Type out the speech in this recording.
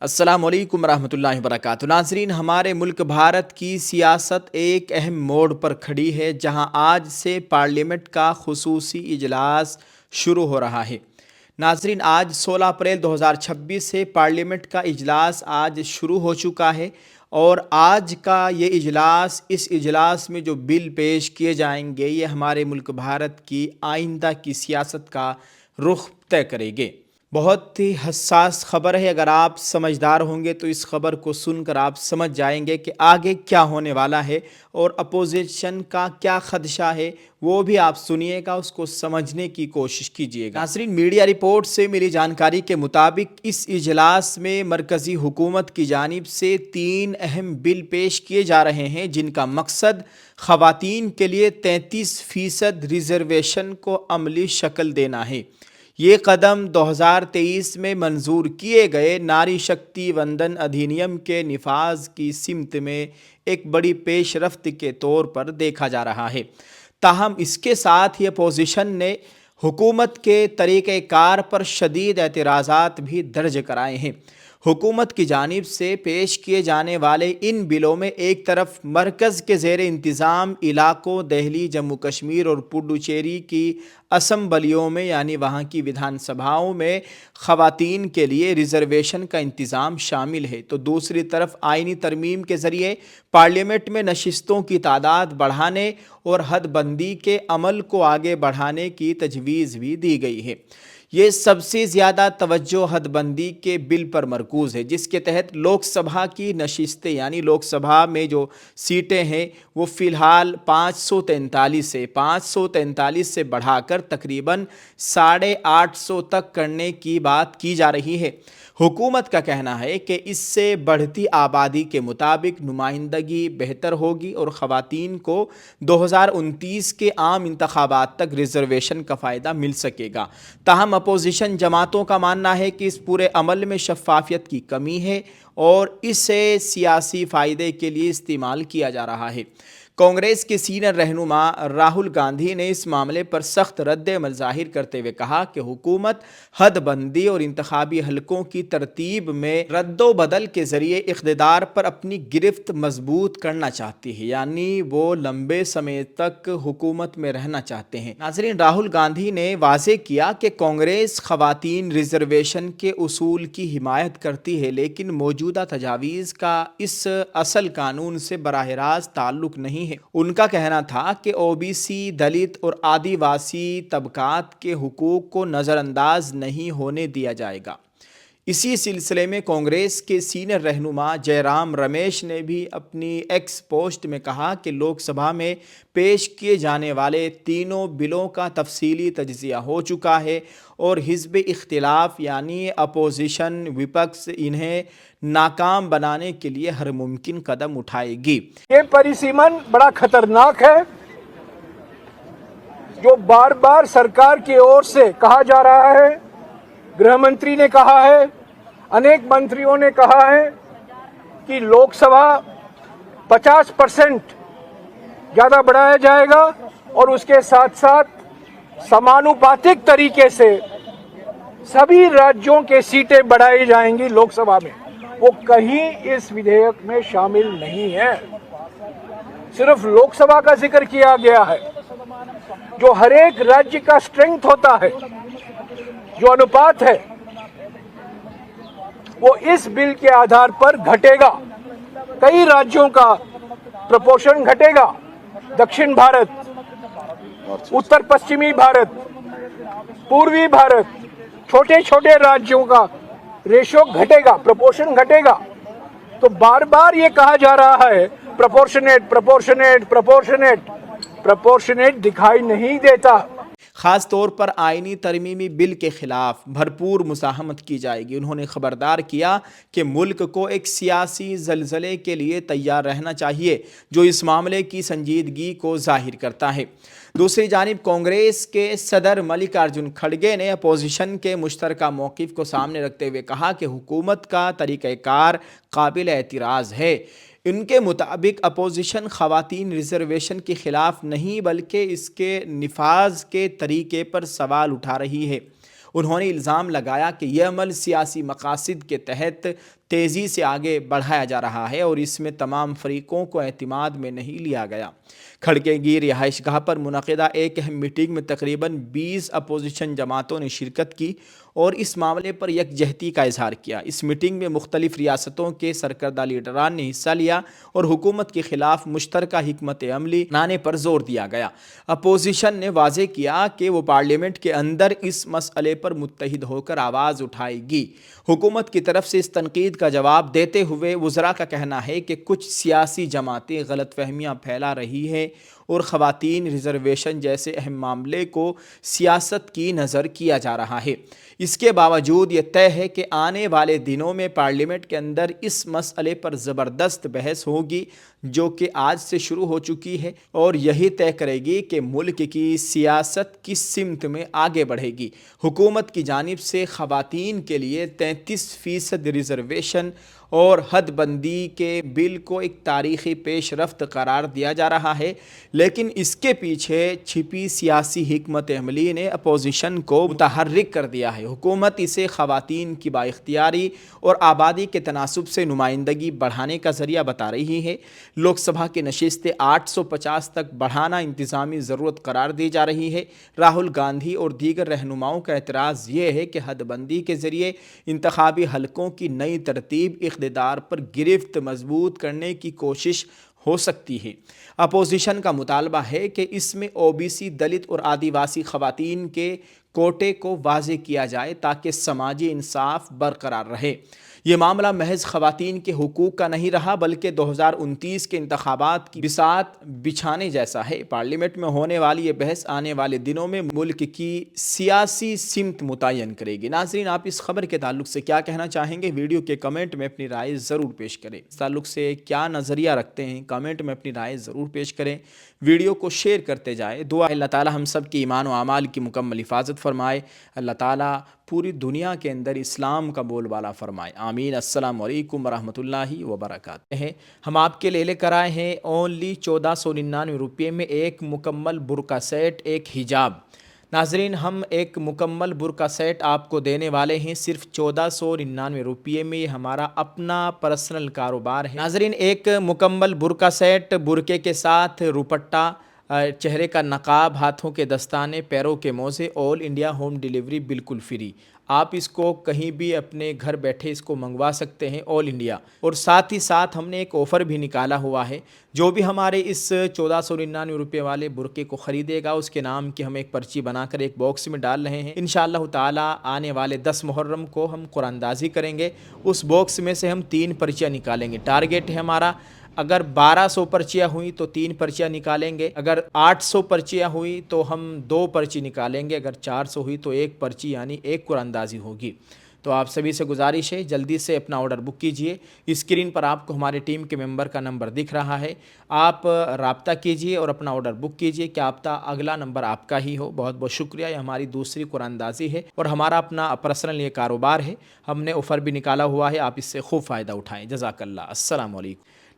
السلام علیکم ورحمۃ اللہ وبرکاتہ۔ ناظرین، ہمارے ملک بھارت کی سیاست ایک اہم موڑ پر کھڑی ہے جہاں آج سے پارلیمنٹ کا خصوصی اجلاس شروع ہو رہا ہے۔ ناظرین، آج 16 اپریل 2026 سے پارلیمنٹ کا اجلاس آج شروع ہو چکا ہے اور آج کا یہ اجلاس، اس اجلاس میں جو بل پیش کیے جائیں گے یہ ہمارے ملک بھارت کی آئندہ کی سیاست کا رخ طے کریں گے۔ بہت ہی حساس خبر ہے، اگر آپ سمجھدار ہوں گے تو اس خبر کو سن کر آپ سمجھ جائیں گے کہ آگے کیا ہونے والا ہے اور اپوزیشن کا کیا خدشہ ہے، وہ بھی آپ سنیے گا، اس کو سمجھنے کی کوشش کیجیے گا۔ ناظرین، میڈیا رپورٹ سے ملی جانکاری کے مطابق اس اجلاس میں مرکزی حکومت کی جانب سے 3 اہم بل پیش کیے جا رہے ہیں جن کا مقصد خواتین کے لیے 33% ریزرویشن کو عملی شکل دینا ہے۔ یہ قدم 2023 میں منظور کیے گئے ناری شکتی وندن ادھینیم کے نفاذ کی سمت میں ایک بڑی پیش رفت کے طور پر دیکھا جا رہا ہے۔ تاہم اس کے ساتھ ہی اپوزیشن نے حکومت کے طریقہ کار پر شدید اعتراضات بھی درج کرائے ہیں۔ حکومت کی جانب سے پیش کیے جانے والے ان بلوں میں ایک طرف مرکز کے زیر انتظام علاقوں دہلی، جموں کشمیر اور پڈوچیری کی اسمبلیوں میں یعنی وہاں کی ودھان سبھاؤں میں خواتین کے لیے ریزرویشن کا انتظام شامل ہے، تو دوسری طرف آئینی ترمیم کے ذریعے پارلیمنٹ میں نشستوں کی تعداد بڑھانے اور حد بندی کے عمل کو آگے بڑھانے کی تجویز بھی دی گئی ہے۔ یہ سب سے زیادہ توجہ حد بندی کے بل پر مرکوز ہے، جس کے تحت لوک سبھا کی نشستیں یعنی لوک سبھا میں جو سیٹیں ہیں وہ فی الحال 543 سے بڑھا کر تقریباً 850 تک کرنے کی بات کی جا رہی ہے۔ حکومت کا کہنا ہے کہ اس سے بڑھتی آبادی کے مطابق نمائندگی بہتر ہوگی اور خواتین کو 2029 کے عام انتخابات تک ریزرویشن کا فائدہ مل سکے گا۔ تاہم اپوزیشن جماعتوں کا ماننا ہے کہ اس پورے عمل میں شفافیت کی کمی ہے اور اسے سیاسی فائدے کے لیے استعمال کیا جا رہا ہے۔ کانگریس کے سینئر رہنما راہل گاندھی نے اس معاملے پر سخت رد عمل ظاہر کرتے ہوئے کہا کہ حکومت حد بندی اور انتخابی حلقوں کی ترتیب میں رد و بدل کے ذریعے اقتدار پر اپنی گرفت مضبوط کرنا چاہتی ہے، یعنی وہ لمبے سمے تک حکومت میں رہنا چاہتے ہیں۔ ناظرین، راہل گاندھی نے واضح کیا کہ کانگریس خواتین ریزرویشن کے اصول کی حمایت کرتی ہے، لیکن موجودہ تجاویز کا اس اصل قانون سے براہ راست تعلق نہیں ہے۔ ان کا کہنا تھا کہ او بی سی، دلت اور آدیواسی طبقات کے حقوق کو نظر انداز نہیں ہونے دیا جائے گا۔ اسی سلسلے میں کانگریس کے سینئر رہنما جے رام رمیش نے بھی اپنی ایکس پوسٹ میں کہا کہ لوک سبھا میں پیش کیے جانے والے تینوں بلوں کا تفصیلی تجزیہ ہو چکا ہے اور حزب اختلاف یعنی اپوزیشن وپکس انہیں ناکام بنانے کے لیے ہر ممکن قدم اٹھائے گی۔ یہ پریسیمن بڑا خطرناک ہے جو بار بار سرکار کی اور سے کہا جا رہا ہے۔ گرہ منتری نے کہا ہے، انیک منتریوں نے کہا ہے کہ لوک سبھا 50% زیادہ بڑھایا جائے گا اور اس کے ساتھ ساتھ سمانوپاتک طریقے سے سبھی راجیوں کے سیٹیں بڑھائی جائیں گی لوک سبھا میں۔ وہ کہیں اس ودھیک میں شامل نہیں ہے، صرف لوک سبھا کا ذکر کیا گیا ہے۔ جو ہر ایک راجیہ کا اسٹرینگتھ ہوتا ہے، جو انوپات ہے، وہ اس بل کے آدھار پر گھٹے گا۔ کئی راجیوں کا پرپورشن گھٹے گا، دکشن بھارت، اتر پشچمی بھارت، پوروی بھارت، چھوٹے چھوٹے راجیوں کا ریشو گھٹے گا، پرپورشن گھٹے گا۔ تو بار بار یہ کہا جا رہا ہے پرپورشنیٹ دکھائی نہیں دیتا۔ خاص طور پر آئینی ترمیمی بل کے خلاف بھرپور مزاحمت کی جائے گی۔ انہوں نے خبردار کیا کہ ملک کو ایک سیاسی زلزلے کے لیے تیار رہنا چاہیے جو اس معاملے کی سنجیدگی کو ظاہر کرتا ہے۔ دوسری جانب کانگریس کے صدر ملکارجن کھڑگے نے اپوزیشن کے مشترکہ موقف کو سامنے رکھتے ہوئے کہا کہ حکومت کا طریقہ کار قابل اعتراض ہے۔ ان کے مطابق اپوزیشن خواتین ریزرویشن کے خلاف نہیں بلکہ اس کے نفاذ کے طریقے پر سوال اٹھا رہی ہے۔ انہوں نے الزام لگایا کہ یہ عمل سیاسی مقاصد کے تحت تیزی سے آگے بڑھایا جا رہا ہے اور اس میں تمام فریقوں کو اعتماد میں نہیں لیا گیا۔ کھڑگے کی رہائش گاہ پر منعقدہ ایک اہم میٹنگ میں تقریباً 20 اپوزیشن جماعتوں نے شرکت کی اور اس معاملے پر یکجہتی کا اظہار کیا۔ اس میٹنگ میں مختلف ریاستوں کے سرکردہ لیڈران نے حصہ لیا اور حکومت کے خلاف مشترکہ حکمت عملی اپنانے پر زور دیا گیا۔ اپوزیشن نے واضح کیا کہ وہ پارلیمنٹ کے اندر اس مسئلے پر متحد ہو کر آواز اٹھائے گی۔ حکومت کی طرف سے اس تنقید کا جواب دیتے ہوئے وزراء کا کہنا ہے کہ کچھ سیاسی جماعتیں غلط فہمیاں پھیلا رہی ہیں اور خواتین ریزرویشن جیسے اہم معاملے کو سیاست کی نظر کیا جا رہا ہے۔ اس کے باوجود یہ طے ہے کہ آنے والے دنوں میں پارلیمنٹ کے اندر اس مسئلے پر زبردست بحث ہوگی، جو کہ آج سے شروع ہو چکی ہے اور یہی طے کرے گی کہ ملک کی سیاست کس سمت میں آگے بڑھے گی۔ حکومت کی جانب سے خواتین کے لیے 33% ریزرویشن اور حد بندی کے بل کو ایک تاریخی پیش رفت قرار دیا جا رہا ہے، لیکن اس کے پیچھے چھپی سیاسی حکمت عملی نے اپوزیشن کو متحرک کر دیا ہے۔ حکومت اسے خواتین کی بااختیاری اور آبادی کے تناسب سے نمائندگی بڑھانے کا ذریعہ بتا رہی ہے۔ لوک سبھا کی نشستیں 850 تک بڑھانا انتظامی ضرورت قرار دی جا رہی ہے۔ راہل گاندھی اور دیگر رہنماؤں کا اعتراض یہ ہے کہ حد بندی کے ذریعے انتخابی حلقوں کی نئی ترتیب اقتدار پر گرفت مضبوط کرنے کی کوشش ہو سکتی ہے۔ اپوزیشن کا مطالبہ ہے کہ اس میں OBC، دلت اور آدیواسی خواتین کے کوٹے کو واضح کیا جائے تاکہ سماجی انصاف برقرار رہے۔ یہ معاملہ محض خواتین کے حقوق کا نہیں رہا بلکہ 2029 کے انتخابات کی بساط بچھانے جیسا ہے۔ پارلیمنٹ میں ہونے والی یہ بحث آنے والے دنوں میں ملک کی سیاسی سمت متعین کرے گی۔ ناظرین، آپ اس خبر کے تعلق سے کیا کہنا چاہیں گے؟ ویڈیو کے کمنٹ میں اپنی رائے ضرور پیش کریں۔ اس تعلق سے کیا نظریہ رکھتے ہیں؟ کمنٹ میں اپنی رائے ضرور پیش کریں۔ ویڈیو کو شیئر کرتے جائیں۔ دعا اللہ تعالی ہم سب کی ایمان و اعمال کی مکمل حفاظت فرمائے۔ اللہ تعالی پوری دنیا کے اندر اسلام کا بول بالا فرمائے۔ آمین۔ السلام علیکم ورحمۃ اللہ وبرکاتہ۔ ہم آپ کے لیے لے کر آئے ہیں اونلی 1499 روپے میں ایک مکمل برقع سیٹ، ایک حجاب۔ ناظرین، ہم ایک مکمل برقع سیٹ آپ کو دینے والے ہیں صرف 1499 روپے میں۔ یہ ہمارا اپنا پرسنل کاروبار ہے۔ ناظرین، ایک مکمل برقع سیٹ، برقعے کے ساتھ روپٹہ، چہرے کا نقاب، ہاتھوں کے دستانے، پیروں کے موزے، آل انڈیا ہوم ڈیلیوری بالکل فری۔ آپ اس کو کہیں بھی اپنے گھر بیٹھے اس کو منگوا سکتے ہیں، آل انڈیا۔ اور ساتھ ہی ساتھ ہم نے ایک آفر بھی نکالا ہوا ہے، جو بھی ہمارے اس 1499 روپے والے برقعے کو خریدے گا اس کے نام کی ہم ایک پرچی بنا کر ایک باکس میں ڈال رہے ہیں۔ انشاءاللہ تعالی آنے والے 10 محرم کو ہم قرآن اندازی کریں گے۔ اس باکس میں سے ہم 3 پرچیاں نکالیں گے۔ ٹارگیٹ ہے ہمارا، اگر 1200 پرچیاں ہوئی تو 3 پرچیاں نکالیں گے، اگر 800 پرچیاں ہوئی تو ہم 2 پرچی نکالیں گے، اگر 400 ہوئی تو 1 پرچی یعنی 1 قرآن اندازی ہوگی۔ تو آپ سبھی سے گزارش ہے جلدی سے اپنا آرڈر بک کیجئے۔ اسکرین پر آپ کو ہمارے ٹیم کے ممبر کا نمبر دکھ رہا ہے، آپ رابطہ کیجئے اور اپنا آرڈر بک کیجئے، کیا پتہ اگلا نمبر آپ کا ہی ہو۔ بہت بہت شکریہ۔ یہ ہماری دوسری قرآن اندازی ہے اور ہمارا اپنا پرسنل یہ کاروبار ہے، ہم نے آفر بھی نکالا ہوا ہے، آپ اس سے خوب فائدہ اٹھائیں۔ جزاک اللہ۔ السلام علیکم۔